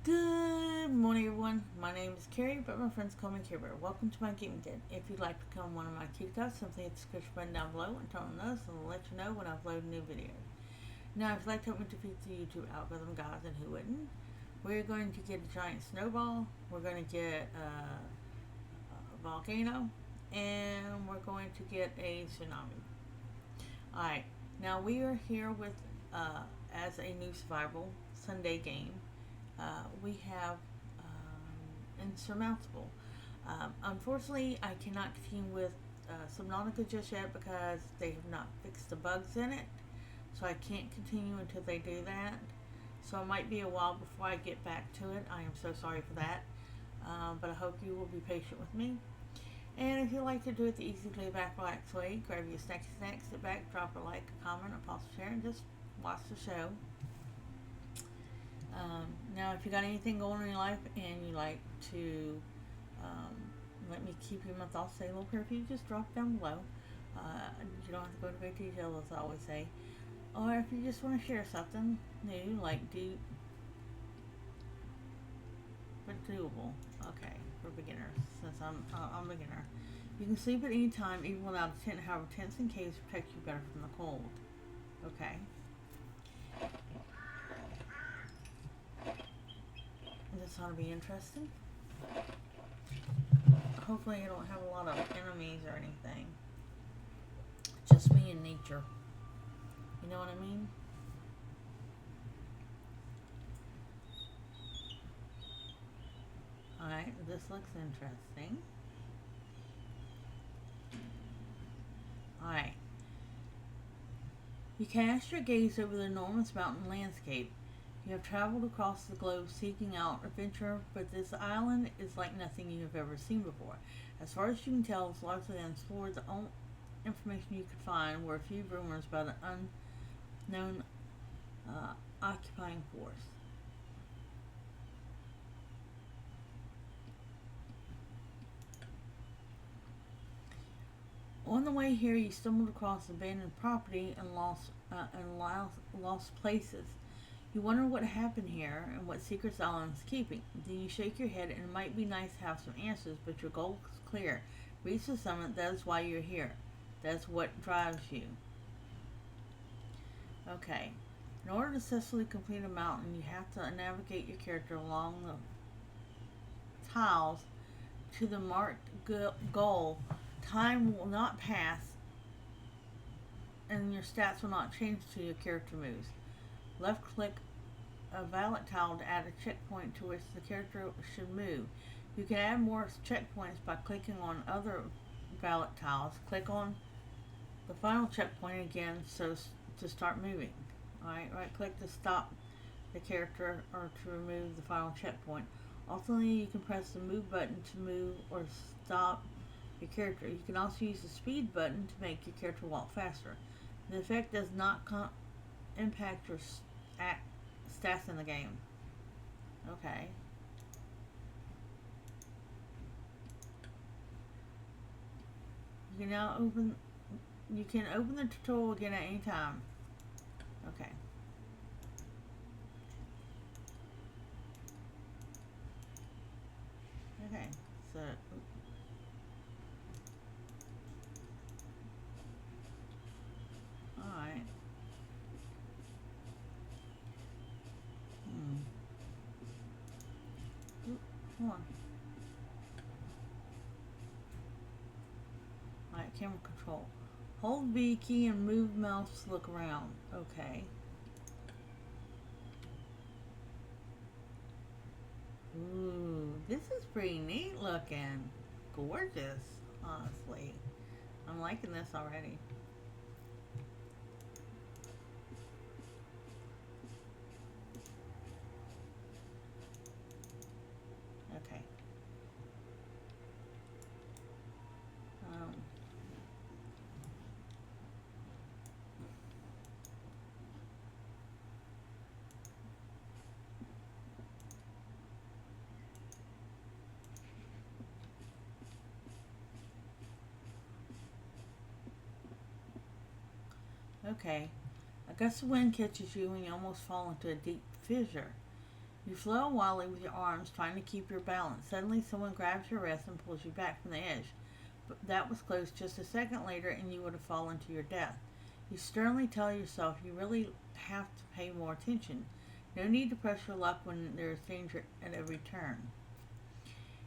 Good morning, everyone. My name is Carrie, but my friends call me Carrie. Welcome to my gaming den. If you'd like to become one of my cute guys, simply hit the subscription button down below and turn on those, and I'll let you know when I upload a new video. Now, if you'd like to help me defeat the YouTube algorithm, guys, and who wouldn't, we're going to get a giant snowball. We're going to get a volcano, and we're going to get a tsunami. All right. Now we are here with as a new survival Sunday game. We have Insurmountable. Unfortunately, I cannot continue with Subnautica just yet because they have not fixed the bugs in it. So I can't continue until they do that. So it might be a while before I get back to it. I am so sorry for that. But I hope you will be patient with me. And if you like to do it the easy, laid back, relaxed way, grab your snacky snacks, sit back, drop a like, a comment, or pause share, and just watch the show. Now, if you got anything going on in your life and you like to let me keep you in my thoughts, say a little prayer for you, just drop it down below. You don't have to go into great detail, as I always say. Or if you just want to share something new, like deep but doable. Okay, for beginners, since I'm a beginner. You can sleep at any time, even without a tent. However, tents and caves protect you better from the cold. Okay. This ought to be interesting. Hopefully I don't have a lot of enemies or anything. Just me and nature. You know what I mean? Alright, this looks interesting. Alright. You cast your gaze over the enormous mountain landscape. You have traveled across the globe seeking out adventure, but this island is like nothing you have ever seen before. As far as you can tell, it's largely unexplored. The only information you could find were a few rumors about an unknown occupying force. On the way here, you stumbled across abandoned property and lost places. You wonder what happened here and what secrets Alan is keeping. Then you shake your head, and it might be nice to have some answers, but your goal is clear. Reach the summit. That is why you're here. That's what drives you. Okay. In order to successfully complete a mountain, you have to navigate your character along the tiles to the marked goal. Time will not pass, and your stats will not change until your character moves. Left click a valid tile to add a checkpoint to which the character should move. You can add more checkpoints by clicking on other valid tiles. Click on the final checkpoint again to start moving. Alright, right click to stop the character or to remove the final checkpoint. Ultimately, you can press the move button to move or stop your character. You can also use the speed button to make your character walk faster. The effect does not impact your stats in the game. Okay. You can open the tutorial again at any time. Okay. Okay. So alright. Hold on. Alright, camera control. Hold V key and move mouse to look around. Okay. Ooh, this is pretty neat looking. Gorgeous, honestly. I'm liking this already. Okay. Okay. A gust of wind catches you and you almost fall into a deep fissure. You flail wildly with your arms, trying to keep your balance. Suddenly, someone grabs your wrist and pulls you back from the edge. But that was close. Just a second later, and you would have fallen to your death. You sternly tell yourself you really have to pay more attention. No need to press your luck when there is danger at every turn.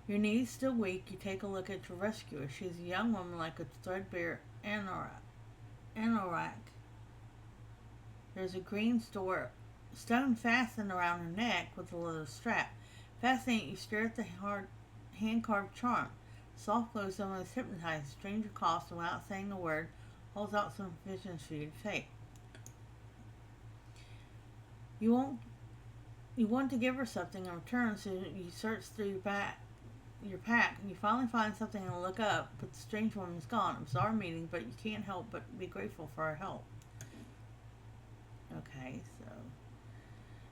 Your knees still weak, you take a look at your rescuer. She is a young woman like a threadbare anorak. There's a green stone fastened around her neck with a leather strap. Fascinating, you stare at the hand-carved charm. Soft glow is almost hypnotized. The stranger coughs, and without saying a word, holds out some provisions for you to take. You want to give her something in return, so you search through your pack, and you finally find something and look up, but the strange woman is gone. A bizarre meeting, but you can't help but be grateful for her help. Okay, so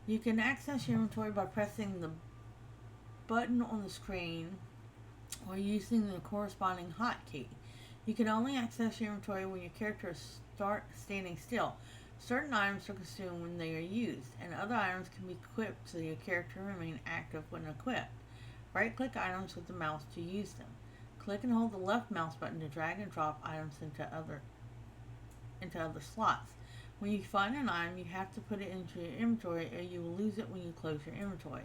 you can access your inventory by pressing the button on the screen or using the corresponding hotkey. You can only access your inventory when your character starts standing still. Certain items are consumed when they are used, and other items can be equipped so your character remain active when equipped. Right-click items with the mouse to use them. Click and hold the left mouse button to drag and drop items into other slots. When you find an item, you have to put it into your inventory or you will lose it when you close your inventory.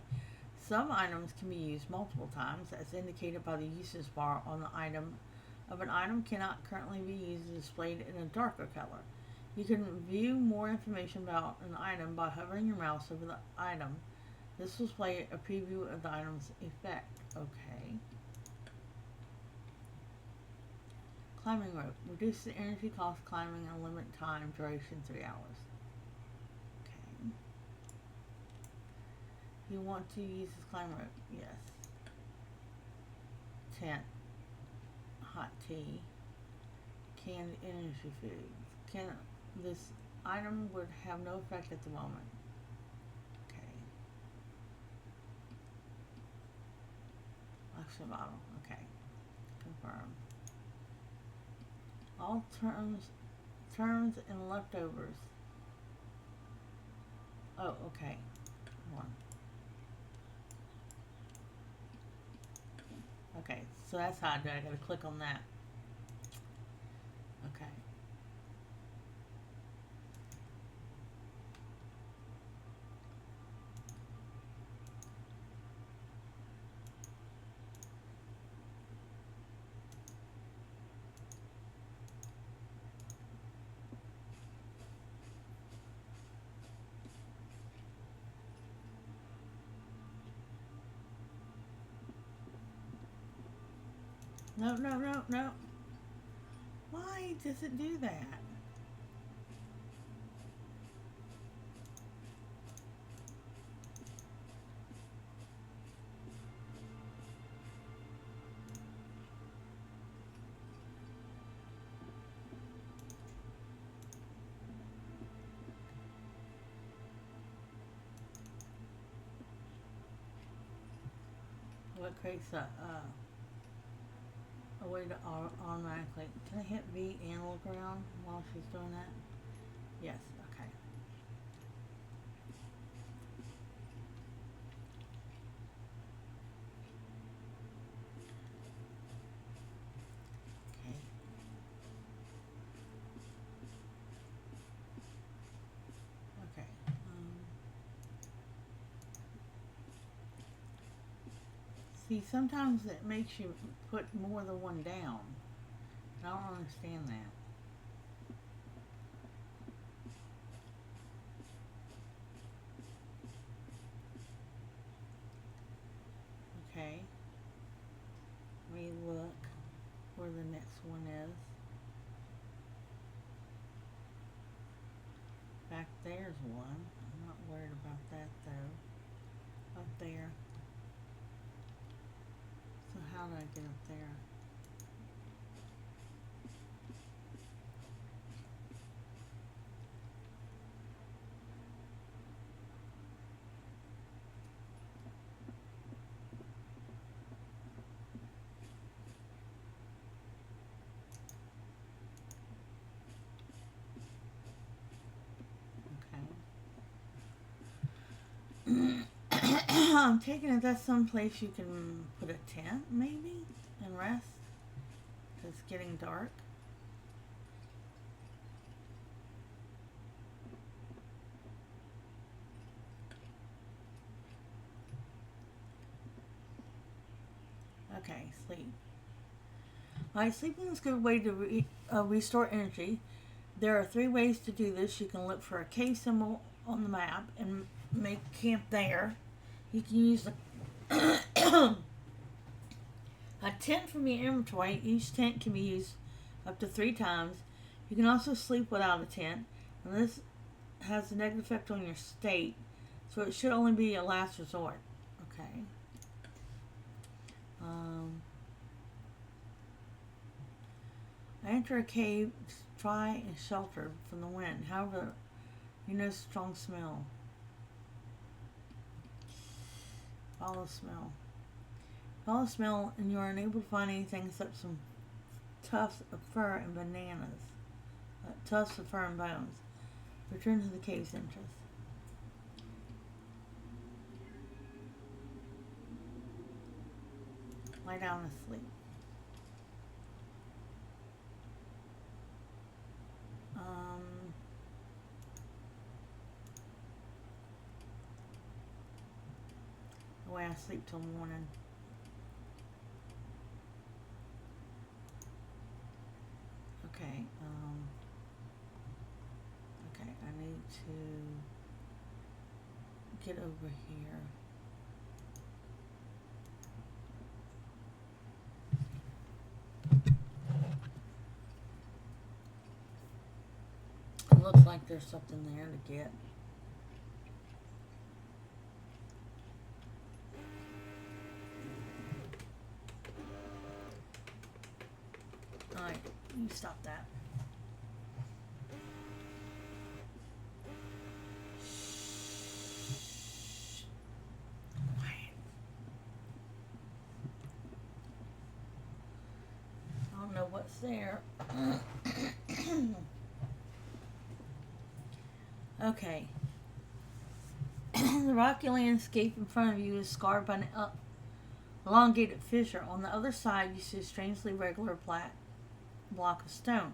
Some items can be used multiple times, as indicated by the uses bar on the item. An item cannot currently be used and displayed in a darker color. You can view more information about an item by hovering your mouse over the item. This will display a preview of the item's effect. Okay. Climbing rope. Reduce the energy cost climbing and limit time duration 3 hours. Okay. You want to use this climb rope? Yes. Tent. Hot tea. Canned energy food. This item would have no effect at the moment. Okay. Oxygen bottle. Okay. Confirm. All terms and leftovers. Oh, okay. Hold on. Okay, so that's how I do it. I gotta click on that. Okay. No, no, no, no. Why does it do that? What creates a way to automatically... Can I hit V and look around while she's doing that? Yes, okay. Okay. Okay. See, sometimes it makes you put more than one down. I don't understand that. Okay. Let me look where the next one is. Back there's one. I'm not worried about that though. Up there. So how do I get up there? Okay. I'm taking it that's someplace you can put a tent, maybe, and rest. It's getting dark. Okay, sleep. Alright, sleeping is a good way to restore energy. There are 3 ways to do this. You can look for a cave symbol on the map and make camp there. You can use a tent from your inventory. Each tent can be used up to 3 times. You can also sleep without a tent, and this has a negative effect on your state, so it should only be a last resort. Okay. Enter a cave, try and shelter from the wind. However, you notice a strong smell. Follow smell. Follow smell, and you are unable to find anything except some tufts of fur and bananas. Tufts of fur and bones. Return to the cave's entrance. Lie down and sleep. The way I sleep till morning. Okay, okay, I need to get over here. It looks like there's something there to get. Alright, you stop that. Quiet. I don't know what's there. Okay. The rocky landscape in front of you is scarred by an elongated fissure. On the other side, you see a strangely regular block of stone.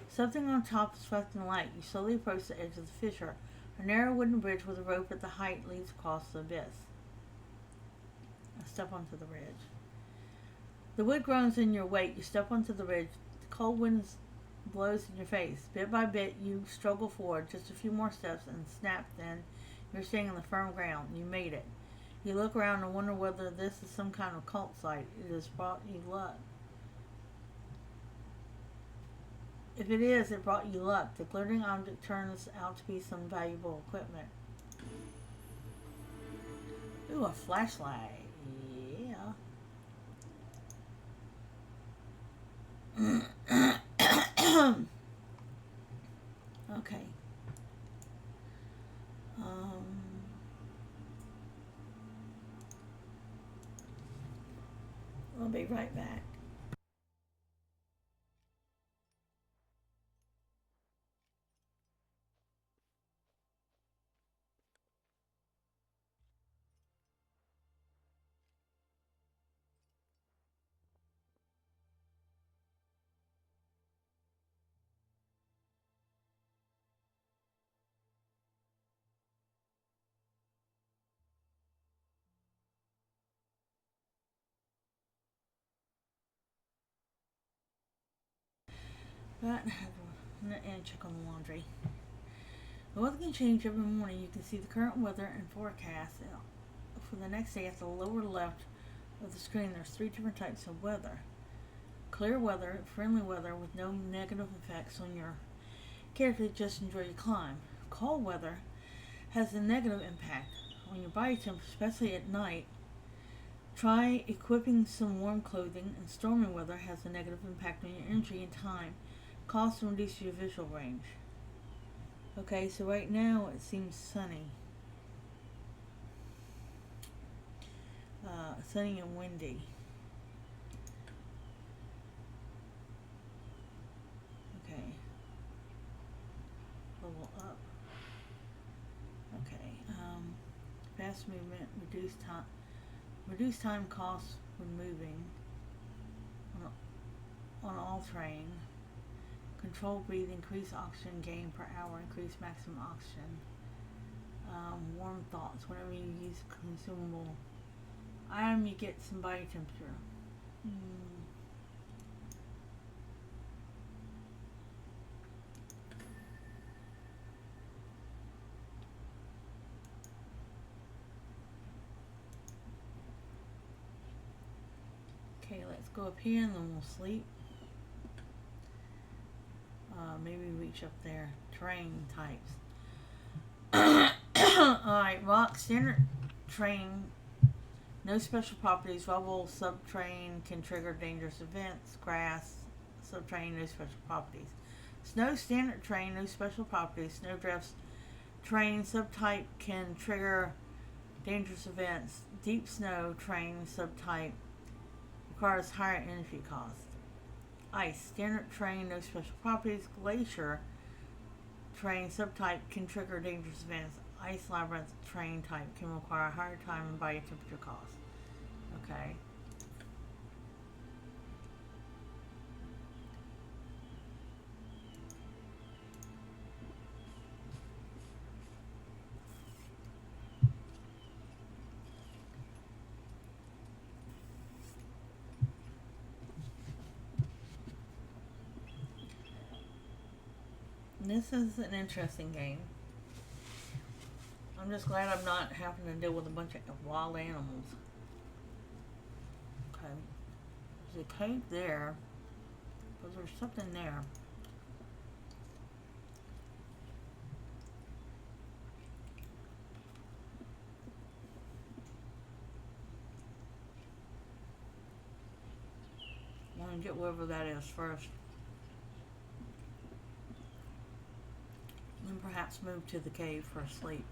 Something on top is reflecting light. You slowly approach the edge of the fissure. A narrow wooden bridge with a rope at the height leads across the abyss. I step onto the ridge. The wood groans in your wake. You step onto the ridge. The cold wind blows in your face. Bit by bit, you struggle forward. Just a few more steps and snap, then you're standing on the firm ground. You made it. You look around and wonder whether this is some kind of cult site. It has brought you luck. If it is, it brought you luck. The glittering object turns out to be some valuable equipment. Ooh, a flashlight. Yeah. Okay. I'll be right back. But and check on the laundry. The weather can change every morning. You can see the current weather and forecast for the next day at the lower left of the screen. There's 3 different types of weather. Clear weather, friendly weather with no negative effects on your character, just enjoy your climb. Cold weather has a negative impact on your body temperature, especially at night. Try equipping some warm clothing. And stormy weather has a negative impact on your energy and time. Cost and reduce your visual range. Okay, so right now it seems sunny. Sunny and windy. Okay. Level up. Okay. fast movement, reduce time costs when moving on all terrain. Control breathe, increase oxygen gain per hour, increase maximum oxygen. Warm thoughts, whenever you use consumable item, you get some body temperature. Okay, let's go up here and then we'll sleep. Maybe reach up there. Terrain types. Alright, rock, standard terrain, no special properties. Rubble, subterranean can trigger dangerous events. Grass, subterranean, no special properties. Snow, standard terrain, no special properties. Snowdrifts, terrain, subtype can trigger dangerous events. Deep snow, terrain, subtype, requires higher energy cost. Ice, standard terrain, no special properties. Glacier, terrain, subtype can trigger dangerous events. Ice labyrinth, terrain type can require higher time and body temperature cost. Okay. This is an interesting game. I'm just glad I'm not having to deal with a bunch of wild animals. Okay. There's a cave there, but there's something there. I want to get wherever that is first. And perhaps move to the cave for a sleep.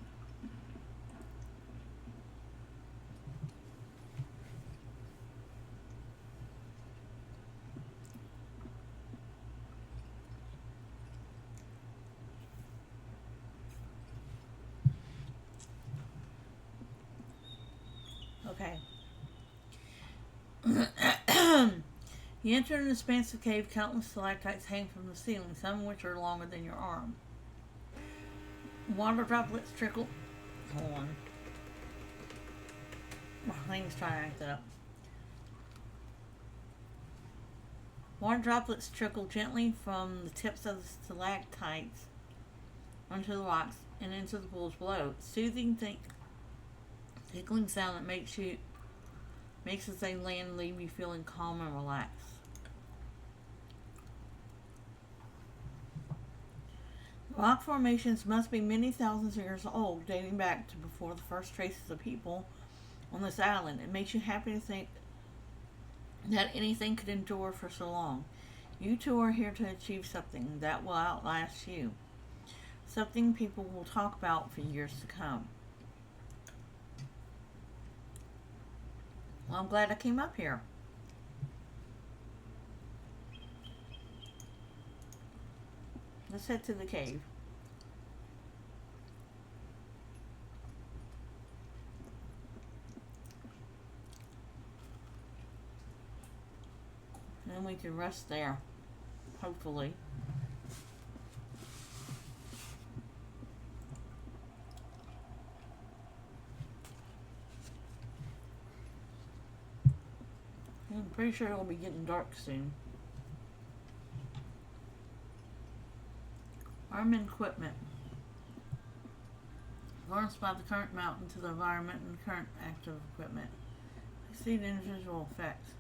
Okay. You enter an expansive cave. Countless stalactites hang from the ceiling, some of which are longer than your arm. Water droplets trickle. Hold on. My thing's trying to act up. Water droplets trickle gently from the tips of the stalactites onto the rocks and into the pools below. Soothing, tickling sound that makes as they land, leave you feeling calm and relaxed. Rock formations must be many thousands of years old, dating back to before the first traces of people on this island. It makes you happy to think that anything could endure for so long. You two are here to achieve something that will outlast you. Something people will talk about for years to come. Well, I'm glad I came up here. Let's head to the cave. Then we can rest there, hopefully. I'm pretty sure it'll be getting dark soon. Arm and equipment. Lawrence by the current mountain to the environment and current active equipment. See the individual effects.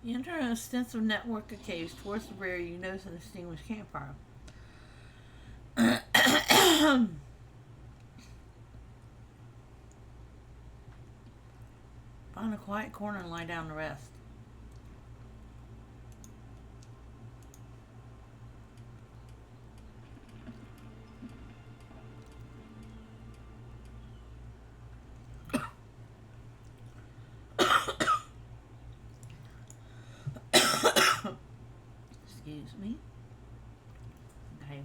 You enter an extensive network of caves. Towards the rear, you notice an extinguished campfire. Find a quiet corner and lie down to rest. Excuse me. Okay.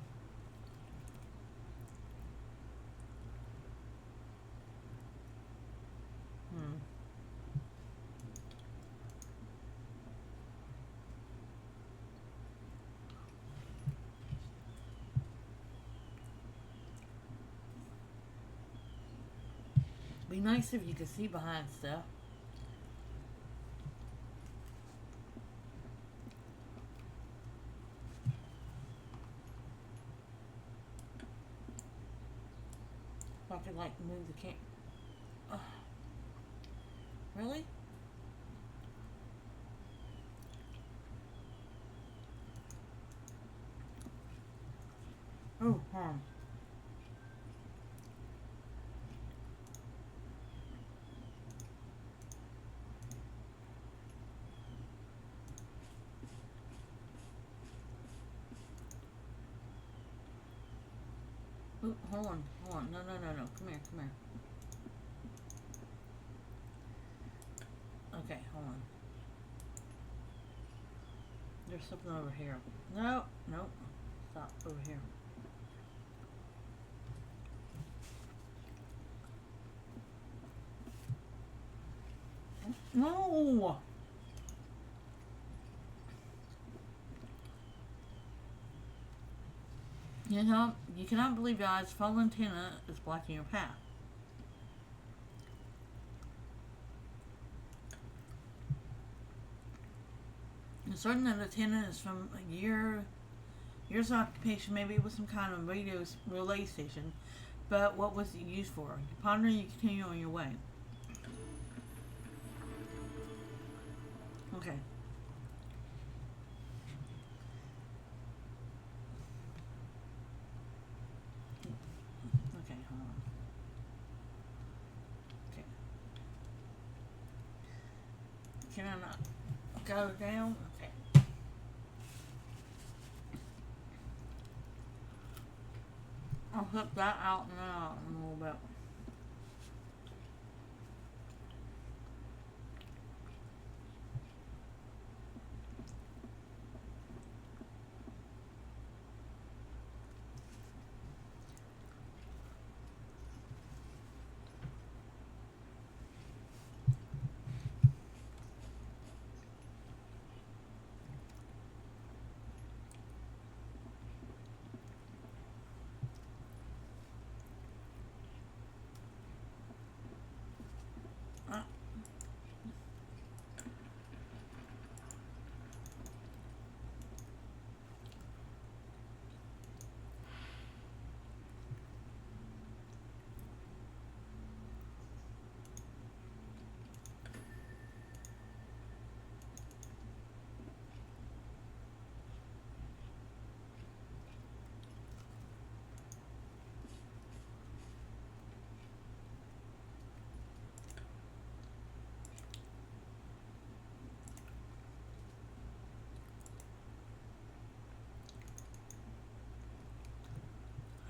Hmm. Be nice if you could see behind stuff. If I could like move the camera. Really? Oh, Ooh, hold on, hold on. No, no, no, no. Come here, come here. Okay, hold on. There's something over here. No, no. Stop over here. No! You cannot believe your eyes. Fallen antenna is blocking your path. I'm certain that antenna is from a years of occupation, maybe it was some kind of radio relay station. But what was it used for? You ponder and you continue on your way. Okay. Okay, hold on. Okay. Can I not go down? Okay. I'll hook that out now in a little bit.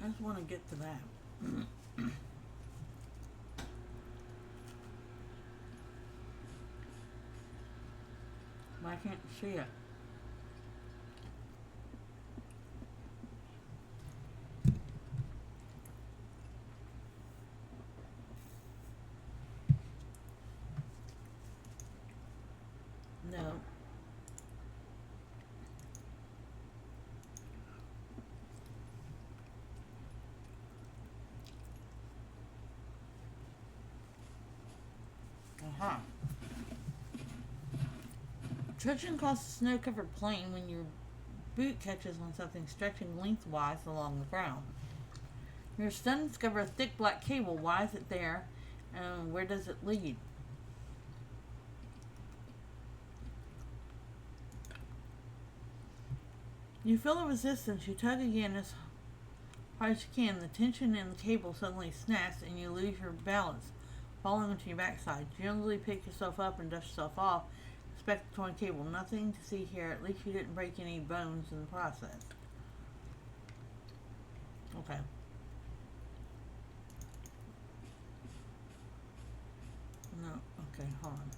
I just want to get to that. But I can't see it. No. Uh-huh. Trudging across a snow-covered plain when your boot catches on something stretching lengthwise along the ground. You're stunned to discover a thick black cable. Why is it there? And where does it lead? You feel a resistance. You tug again as hard as you can. The tension in the cable suddenly snaps and you lose your balance, falling onto your backside. You gingerly pick yourself up and dust yourself off. Inspect the torn cable. Nothing to see here. At least you didn't break any bones in the process. Okay. No. Okay, hold on.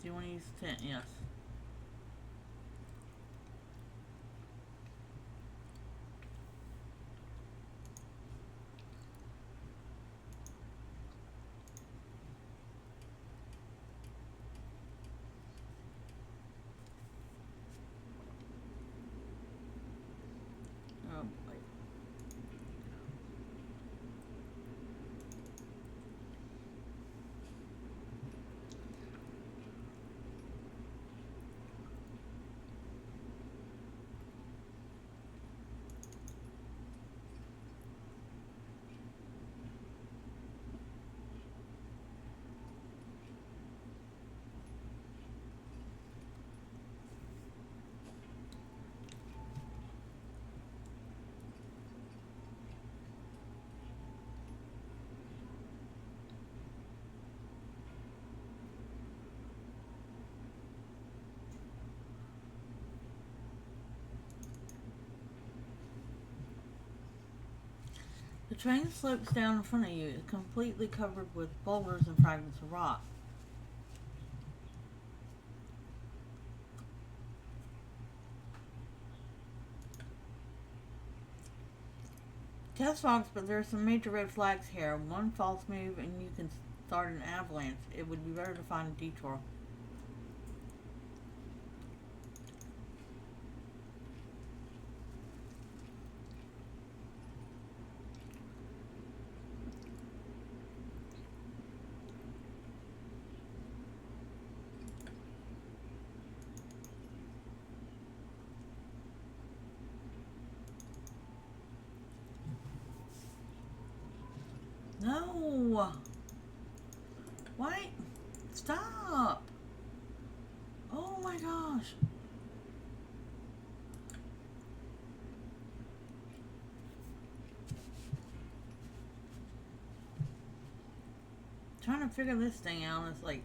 Do you want to use the tent? Yes. Oh boy. The terrain slopes down in front of you, completely covered with boulders and fragments of rock. Test rocks, but there are some major red flags here. One false move and you can start an avalanche. It would be better to find a detour. No! Wait! Stop! Oh my gosh! Trying to figure this thing out is like...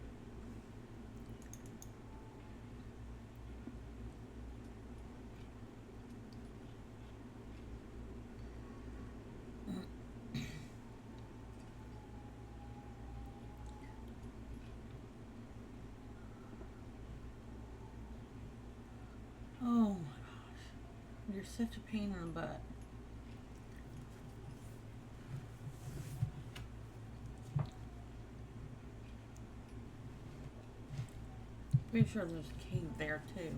Oh my gosh. You're such a pain in the butt. Pretty sure there's a cave there too.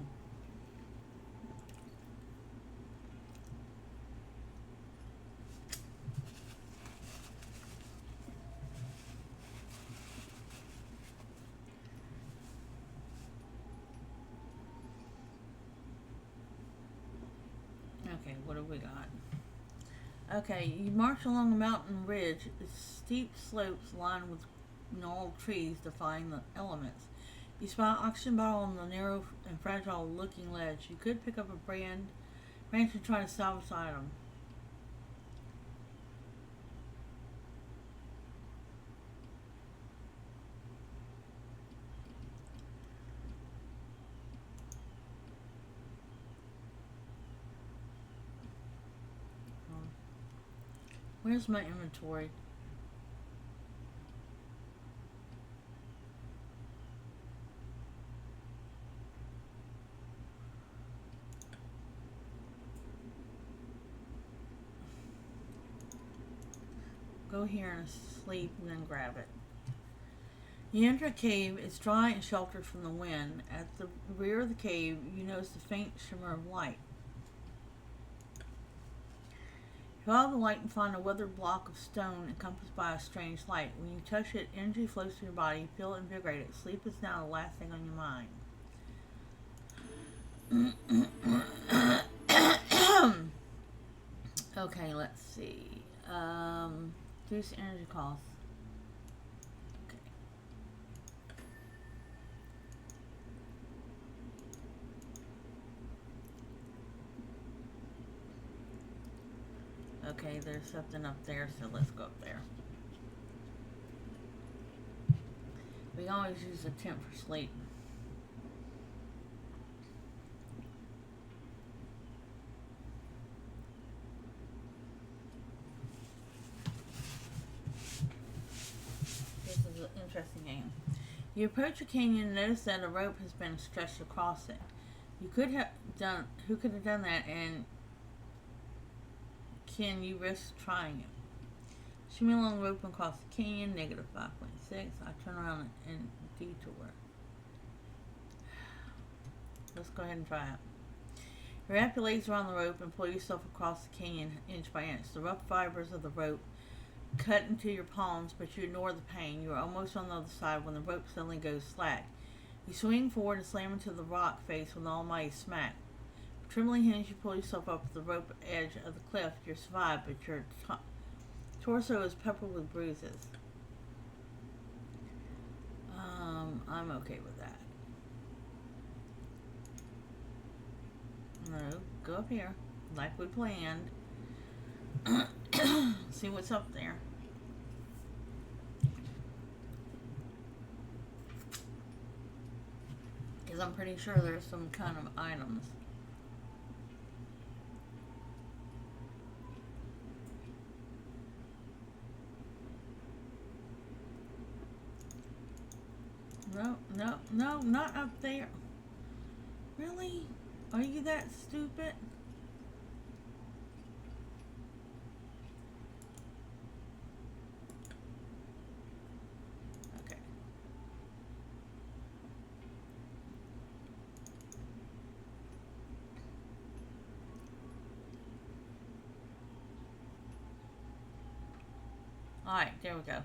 Okay, what have we got? Okay, you march along a mountain ridge. It's steep slopes lined with gnarled trees defying the elements. You spot an oxygen bottle on the narrow and fragile looking ledge. You could pick up a branch and try to salvage the item. Where's my inventory? Go here and sleep and then grab it. You enter a cave. It's dry and sheltered from the wind. At the rear of the cave, you notice a faint shimmer of light. You follow the light and find a weathered block of stone encompassed by a strange light. When you touch it, energy flows through your body. You feel invigorated. Sleep is now the last thing on your mind. Okay, let's see. Reduce energy costs. Okay, there's something up there, so let's go up there. We always use a tent for sleep. This is an interesting game. You approach a canyon and notice that a rope has been stretched across it. You could have done. Who could have done that? And can you risk trying it? Shimmy along the rope and across the canyon. Negative 5.6. I turn around and detour. Let's go ahead and try it. You wrap your legs around the rope and pull yourself across the canyon inch by inch. The rough fibers of the rope cut into your palms, but you ignore the pain. You are almost on the other side when the rope suddenly goes slack. You swing forward and slam into the rock face with an almighty smack. With trembling hands, you pull yourself up to the rope edge of the cliff. You survive, but your torso is peppered with bruises. I'm okay with that. No, go up here, like we planned. See what's up there. Because I'm pretty sure there's some kind of items. No, no, no, not up there. Really? Are you that stupid? Okay. Alright, there we go.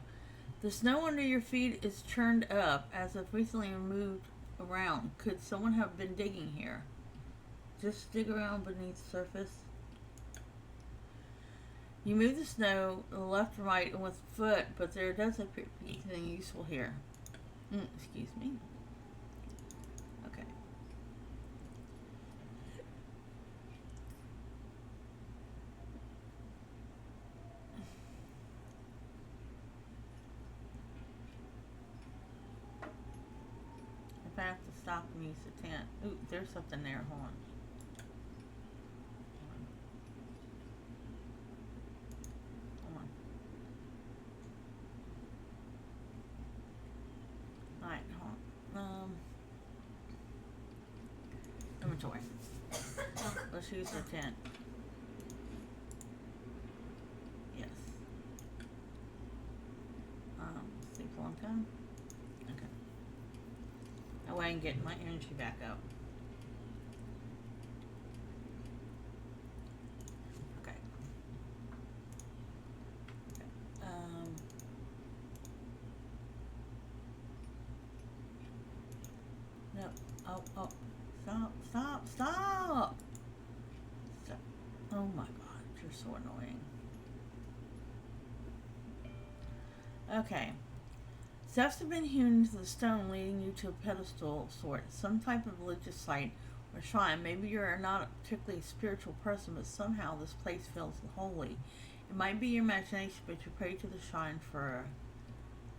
The snow under your feet is churned up as if recently moved around. Could someone have been digging here? Just dig around beneath the surface. You move the snow left and right and with foot, but there does appear to be anything useful here. Excuse me. Okay. If I have to stop and use the tent. Ooh, there's something there. Hold on. Inventory. Let's use the tent. Yes. Sleep a long time. Okay. That way I can get my energy back up. Okay. No. Oh. Stop. Stop. Oh my god, you're so annoying. Okay. Steps have been hewn into the stone leading you to a pedestal of sorts, some type of religious site or shrine. Maybe you're not a particularly spiritual person, but somehow this place feels holy. It might be your imagination, but you pray to the shrine for...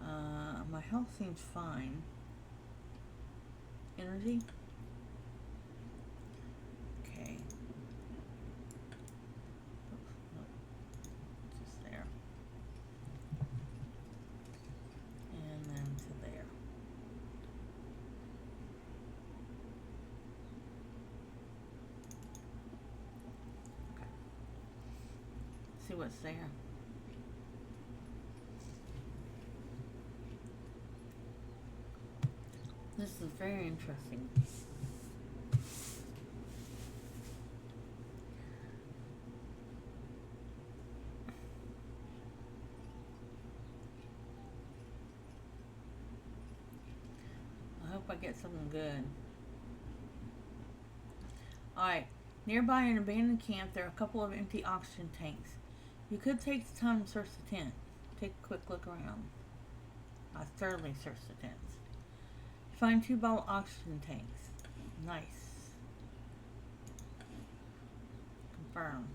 my health seems fine. Energy? Okay. Just there. And then to there. Okay. See what's there. This is very interesting. I hope I get something good. Alright, nearby an abandoned camp, there are a couple of empty oxygen tanks. You could take the time to search the tent. Take a quick look around. I thoroughly searched the tents. Find 2 bottle oxygen tanks. Nice. Confirm.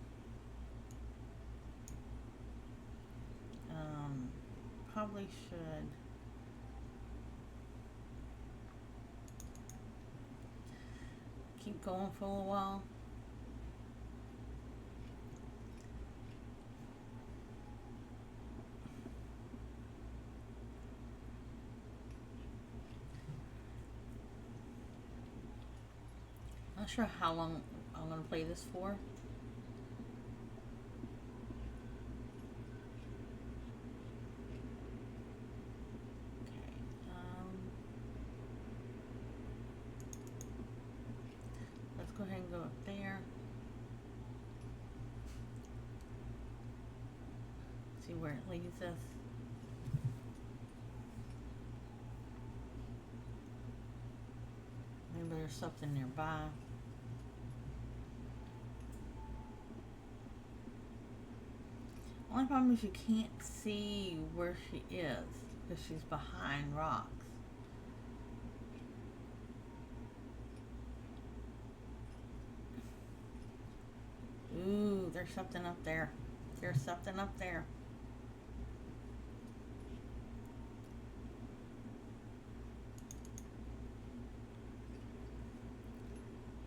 Probably should. Keep going for a little while. Not sure how long I'm going to play this for. Let's go ahead and go up there. See where it leads us. Maybe there's something nearby. Only problem is you can't see where she is because she's behind rocks. Ooh, there's something up there. There's something up there.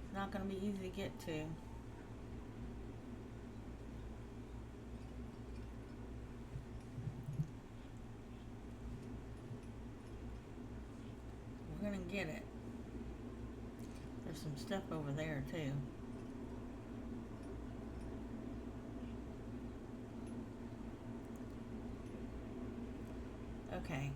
It's not going to be easy to get to. We're going to get it. There's some stuff over there too. Okay.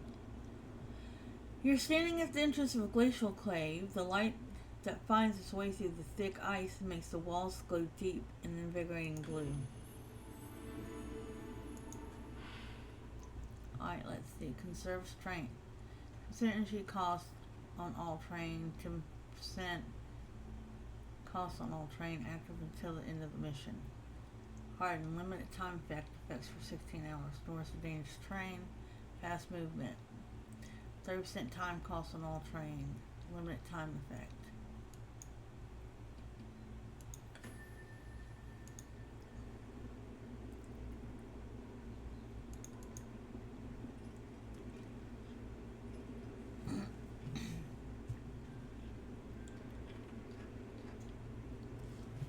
You're standing at the entrance of a glacial cave. The light that finds its way through the thick ice makes the walls glow deep in invigorating blue. Alright, let's see. Conserve strength. Percent energy cost on all train. 10% cost on all train active until the end of the mission. Harden. Limited time effect. Effects for 16 hours. Stores a dangerous train. Fast movement. 30% time cost on all train. Limited time effect.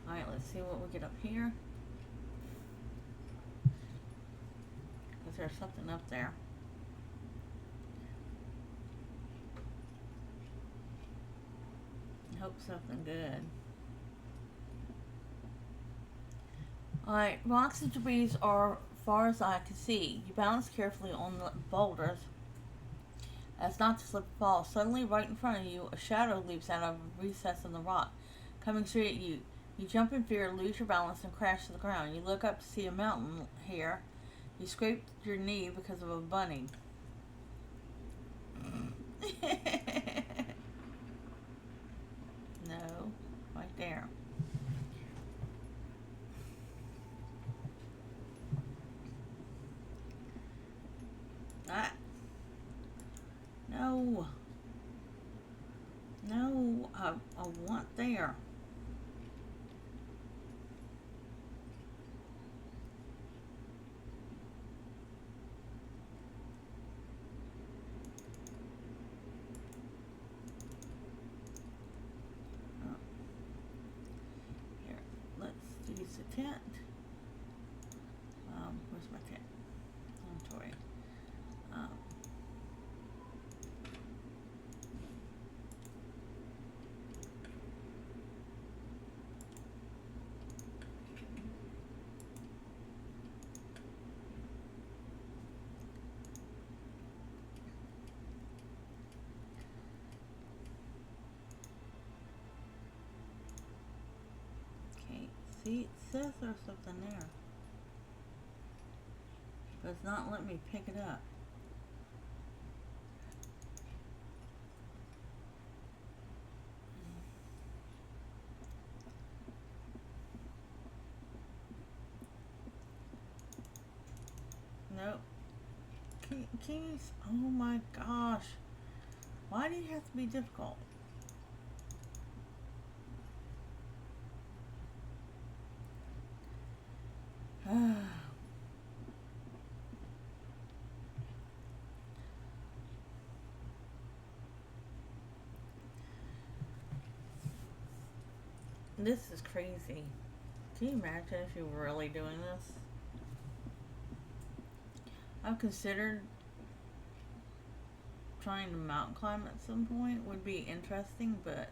Alright, let's see what we get up here. Because there's something up there. Hope something good. Alright, rocks and debris are far as I can see. You balance carefully on the boulders as not to slip and fall. Suddenly, right in front of you, a shadow leaps out of a recess in the rock, coming straight at you. You jump in fear, lose your balance, and crash to the ground. You look up to see a mountain here. You scraped your knee because of a bunny. No, right there. Ah. No. No, I want there. Use the tent. Where's my tent? Inventory. See, it says there's something there, but it's not letting me pick it up. Nope. Keys? Oh my gosh. Why do you have to be difficult? This is crazy. Can you imagine if you were really doing this? I've considered trying to mountain climb at some point. Would be interesting, but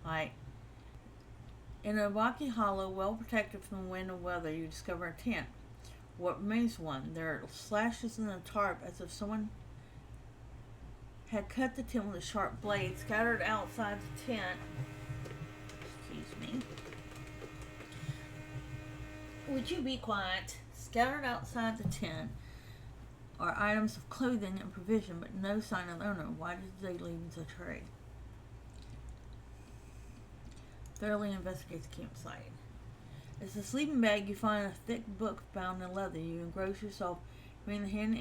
like In a rocky hollow, well protected from wind and weather, you discover a tent. What remains one? There are slashes in the tarp as if someone had cut the tent with a sharp blade. Scattered outside the tent, excuse me, would you be quiet? Scattered outside the tent are items of clothing and provision, but no sign of the owner. Why did they leave the tray? Thoroughly investigate the campsite. As a sleeping bag, you find a thick book bound in leather. You engross yourself reading the hand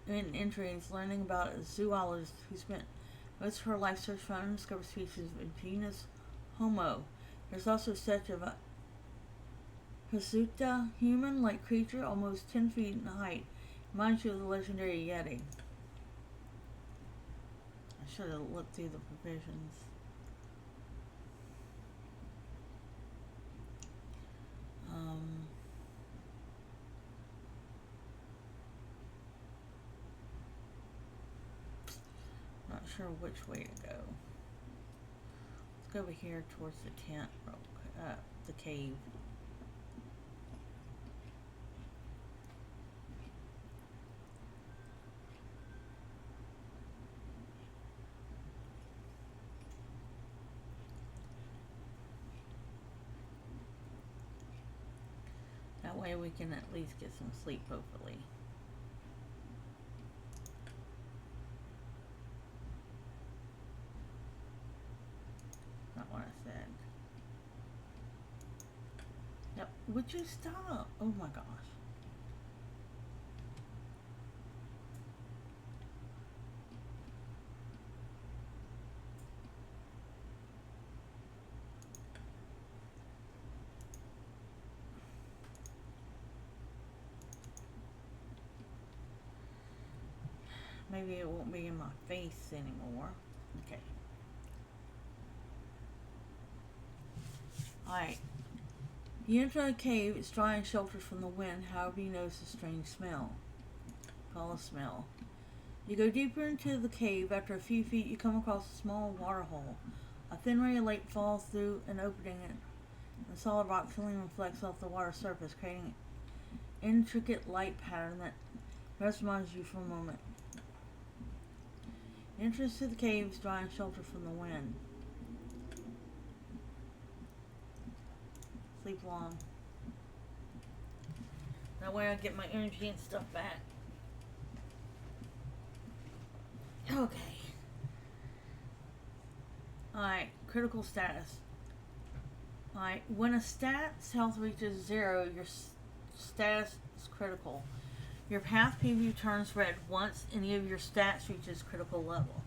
entries, learning about a zoologist who spent most of her life searching for undiscovered species of genus Homo. There's also a sketch of a Hasuta, human-like creature, almost 10 feet in height. Reminds you of the legendary Yeti. I should have looked through the provisions. Not sure which way to go. Let's go over here towards the tent, the cave. That way we can at least get some sleep, hopefully. Not what I said. Yep. Would you stop? Oh my gosh. Maybe it won't be in my face anymore. Okay. Alright. You enter a cave. It's dry and sheltered from the wind. However, you notice a strange smell. Call a smell. You go deeper into the cave. After a few feet, you come across a small water hole. A thin ray of light falls through an opening, and the solid rock ceiling reflects off the water surface, creating an intricate light pattern that mesmerizes you for a moment. The entrance to the cave is dry and sheltered from the wind. Sleep long. That way I get my energy and stuff back. Okay. Alright, critical status. Alright, when a stat's health reaches 0, your status is critical. Your path preview turns red once any of your stats reaches critical level.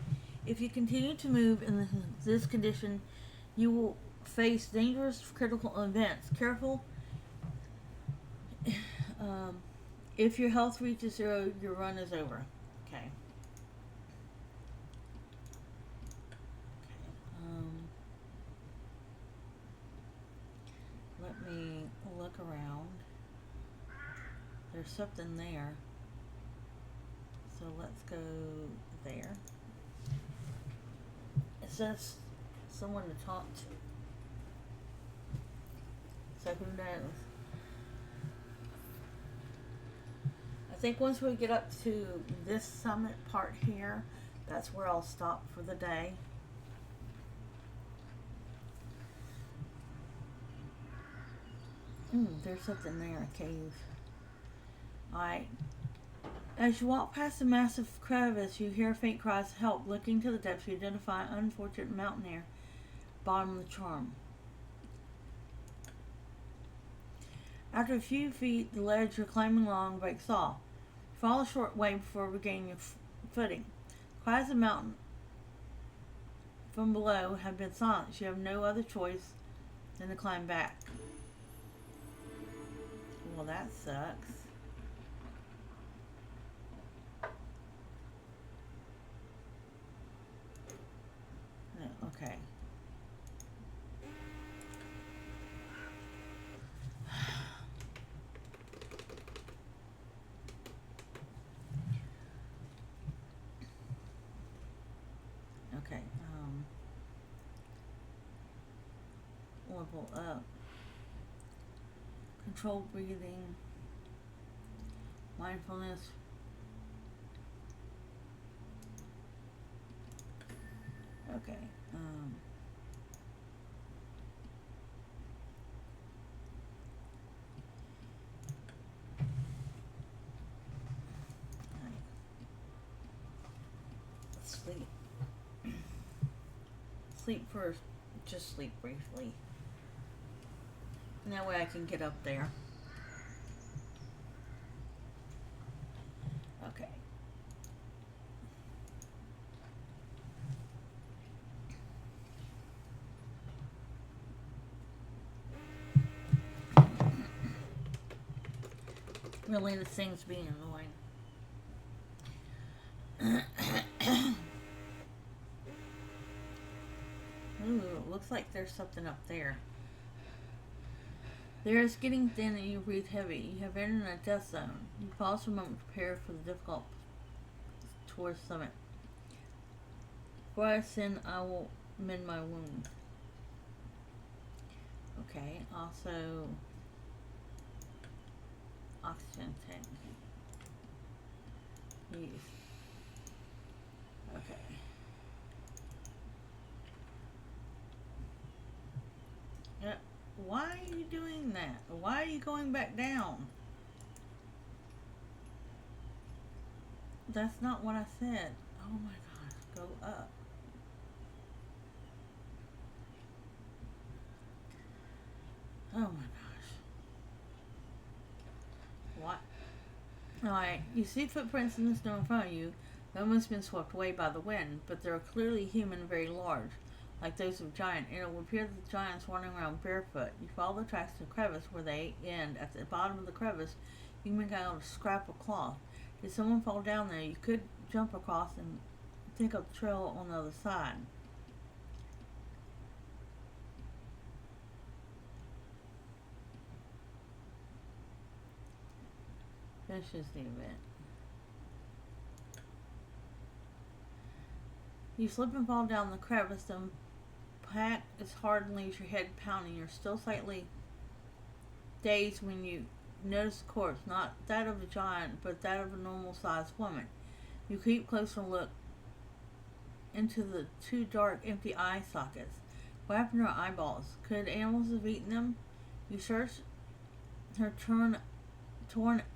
If you continue to move in this condition, you will face dangerous critical events. Careful. If your health reaches 0, your run is over. Okay. Let me look around. There's something there. So let's go there. It says someone to talk to. So who knows? I think once we get up to this summit part here, that's where I'll stop for the day. There's something there, a cave. Alright. As you walk past a massive crevice, you hear faint cries of help. Looking to the depths, you identify an unfortunate Mountaineer, bottom of the charm. After a few feet, the ledge you're climbing along breaks off. You fall a short way before regaining your footing. Cries of mountain from below have been silenced. You have no other choice than to climb back. Well, that sucks. Okay. Okay. level up. Controlled breathing. Mindfulness. Okay. Sleep. Sleep first. Just sleep briefly. And that way I can get up there. Okay. Really, this thing's being annoying. Ooh, looks like there's something up there. The air is getting thin and you breathe heavy. You have entered a death zone. You pause for a moment to prepare for the difficult towards summit. Before I ascend, I will mend my wounds. Okay, also oxygen tank. Use. Okay. Why are you doing that? Why are you going back down? That's not what I said. Oh my gosh, go up. Oh my gosh. What? Alright, you see footprints in the snow in front of you. They've almost been swept away by the wind, but they're clearly human and very large, like those of a giant, and it will appear that the giant's wandering around barefoot. You follow the tracks to the crevice where they end. At the bottom of the crevice, you can make out a scrap of cloth. If someone fall down there, you could jump across and take up the trail on the other side. Finishes the event. You slip and fall down the crevice. The pack is hard and leaves your head pounding. You're still slightly dazed when you notice the corpse, not that of a giant, but that of a normal-sized woman. You creep closer and look into the two dark, empty eye sockets. What happened to her eyeballs? Could animals have eaten them? You search her torn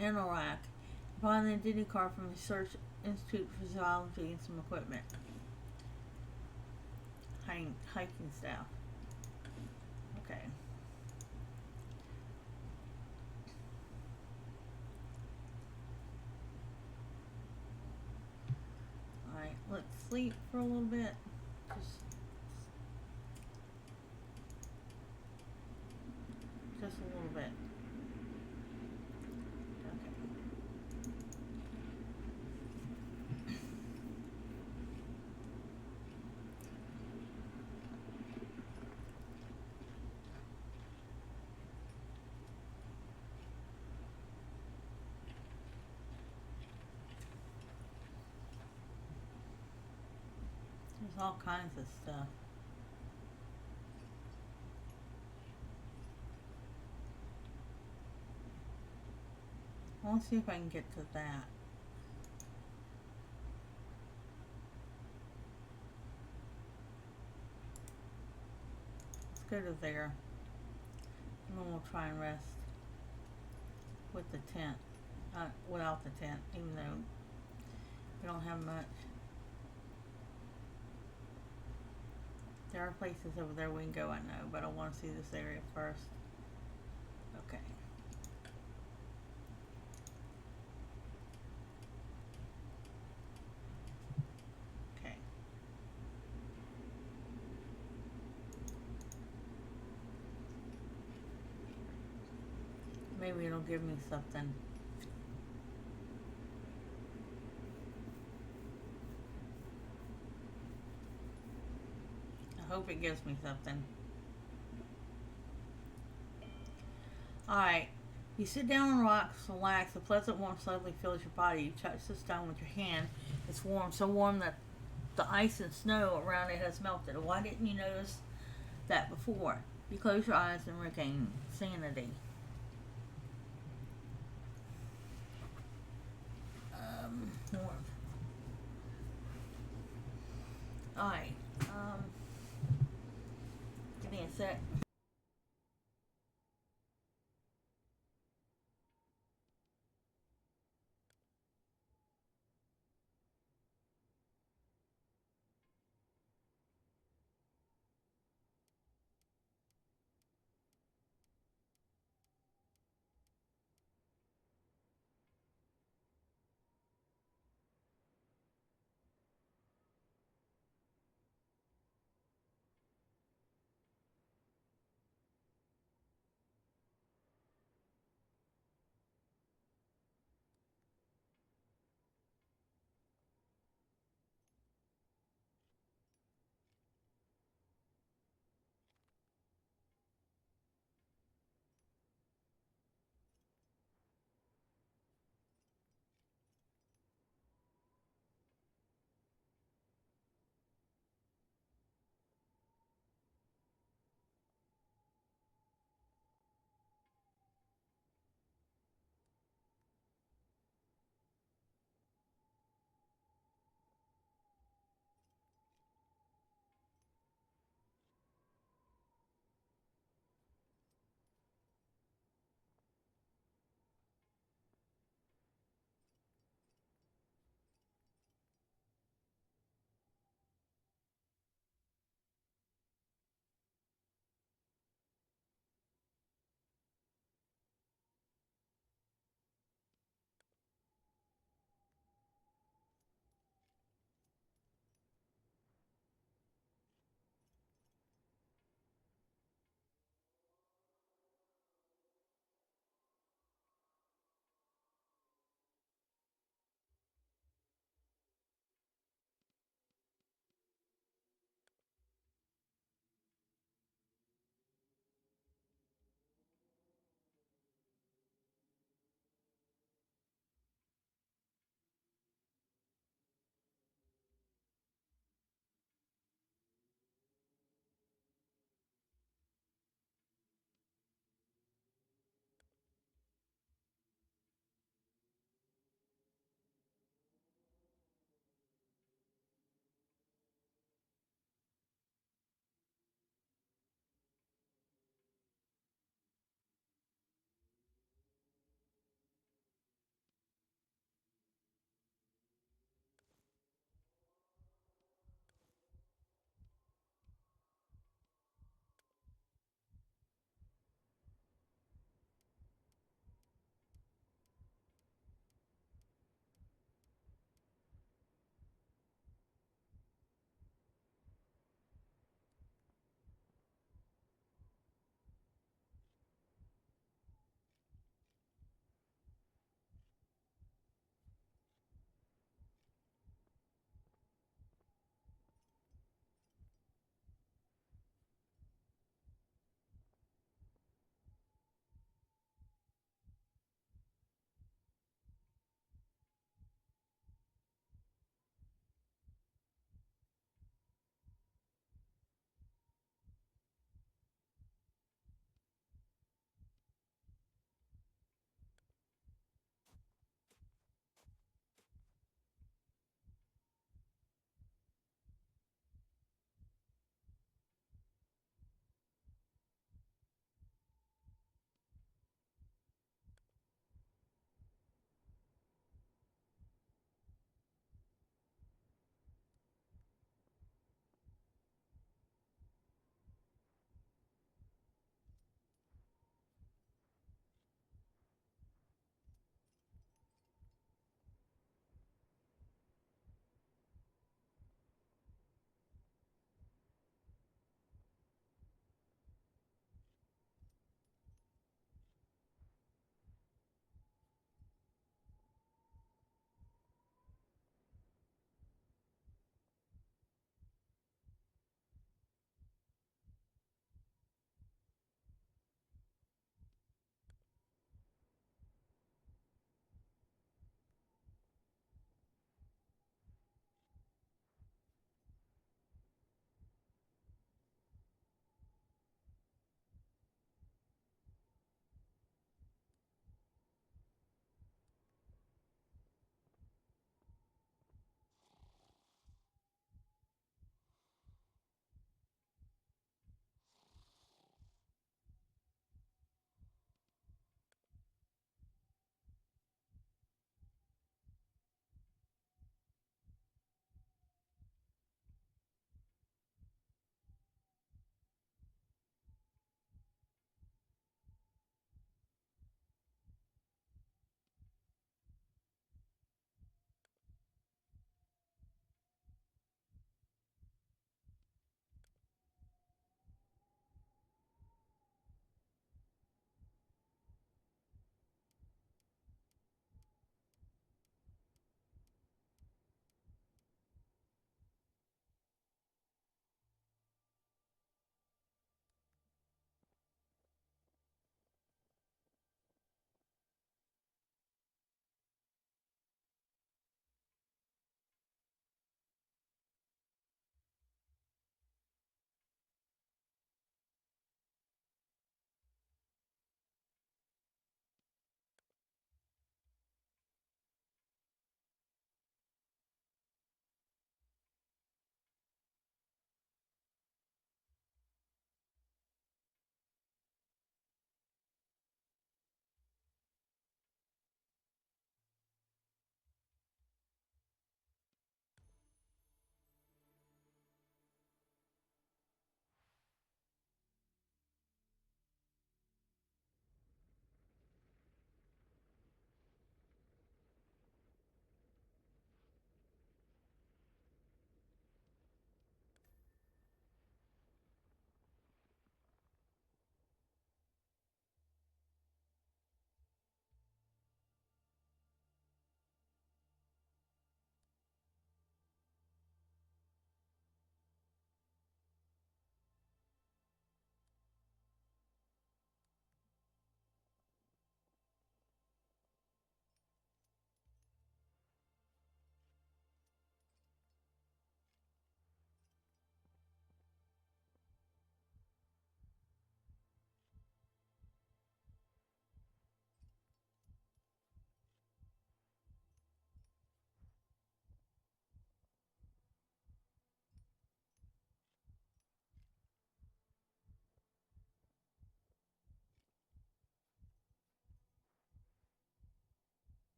anorak and find the identity card from the Research Institute for Zoology and some equipment. Hiking staff. Okay. Alright, let's sleep for a little bit. Just a little bit. There's all kinds of stuff. I want to see if I can get to that. Let's go to there. And then we'll try and rest with the tent. Without the tent, even though we don't have much. There are places over there we can go, I know, but I want to see this area first. Okay. Okay. Maybe it'll give me something. I hope it gives me something. Alright. You sit down on rocks, relax. A pleasant warmth slowly fills your body. You touch the stone with your hand. It's warm, so warm that the ice and snow around it has melted. Why didn't you notice that before? You close your eyes and regain sanity. More. Alright. Give me a sec.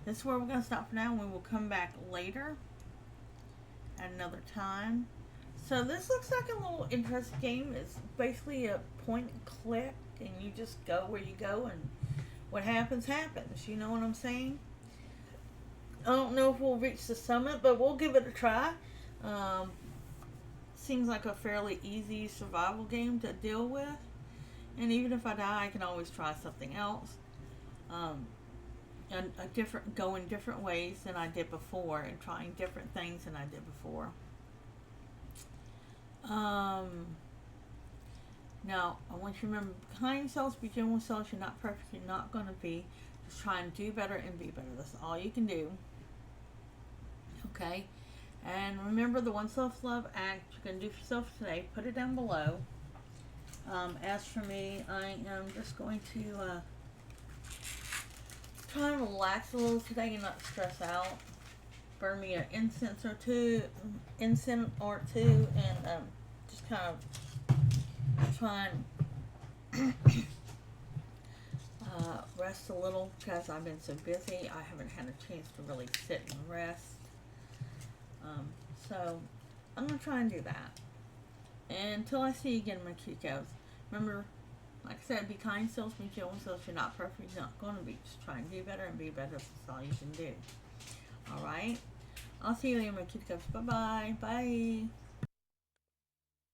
this is where we're going to stop for now. We will come back later at another time. So this looks like a little interesting game. It's basically a point and click, and you just go where you go, and what happens, happens. You know what I'm saying? I don't know if we'll reach the summit, but we'll give it a try. Seems like a fairly easy survival game to deal with. And even if I die, I can always try something else. And going different ways than I did before, and trying different things than I did before. Now, I want you to remember, behind yourselves, begin with selves. You're not perfect. You're not going to be. Just try and do better and be better. That's all you can do. Okay? And remember the one self-love act you're going to do for yourself today. Put it down below. As for me, I am just going to try and relax a little today and not stress out. Burn me an incense or two, and just kind of try and rest a little, because I've been so busy. I haven't had a chance to really sit and rest. So I'm going to try and do that. And until I see you again, my cuticos, remember, like I said, be kind selves, be gentle selves. You're not perfect. You're not going to be. Just try and do better and be better. That's all you can do. Alright? I'll see you later, my cuticos. Bye-bye. Bye.